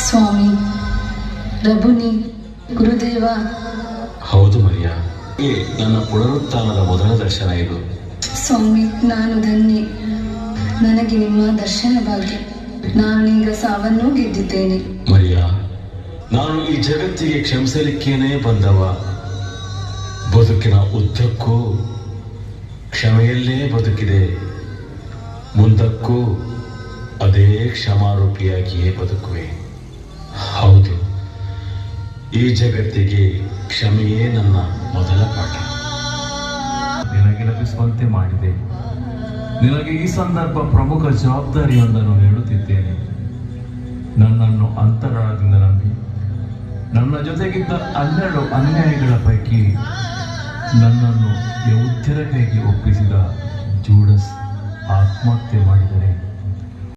ಸ್ವಾಮಿ, ರಬುನಿ, ಗುರುದೇವ. ಹೌದು ಮರಿಯಾ, ನನ್ನ ಪುನರುತ್ಥಾನದ ಮೊದಲ ದರ್ಶನ ಇದು. ಸ್ವಾಮಿ, ನಾನು ಧನ್ಯೆ. ನನಗೆ ನಿಮ್ಮ ದರ್ಶನ ಭಾಗ್ಯ. ನಾನೀಗ ಸಾವನ್ನೂ ಗೆದ್ದಿದ್ದೇನೆ. ಮರಿಯಾ, ನಾನು ಈ ಜಗತ್ತಿಗೆ ಕ್ಷಮಿಸಲಿಕ್ಕೇನೆ ಬಂದವ. ಬದುಕಿನ ಉದ್ದಕ್ಕೂ ಕ್ಷಮೆಯಲ್ಲೇ ಬದುಕಿದೆ. ಮುಂದಕ್ಕೂ ಅದೇ ಕ್ಷಮಾರೂಪಿಯಾಗಿಯೇ ಬದುಕುವೆ. ಹೌದು, ಈ ಜಗತ್ತಿಗೆ ಕ್ಷಮೆಯೇ ನನ್ನ ಮೊದಲ ಪಾಠ. ನಿನಗೆ ಲಭಿಸುವಂತೆ ಮಾಡಿದೆ. ನಿನಗೆ ಈ ಸಂದರ್ಭ ಪ್ರಮುಖ ಜವಾಬ್ದಾರಿಯೊಂದನ್ನು ನೀಡುತ್ತಿದ್ದೇನೆ. ನನ್ನನ್ನು ಅಂತರಾಳದಿಂದ ನಂಬಿ ನನ್ನ ಜೊತೆಗಿದ್ದ 12 ಅನ್ಯಾಯಿಗಳ ಪೈಕಿ ನನ್ನನ್ನು ಯೌದ್ಯರ ಕೈಗೆ ಒಪ್ಪಿಸಿದ ಜೂಡಸ್ ಆತ್ಮಹತ್ಯೆ ಮಾಡಿದರೆ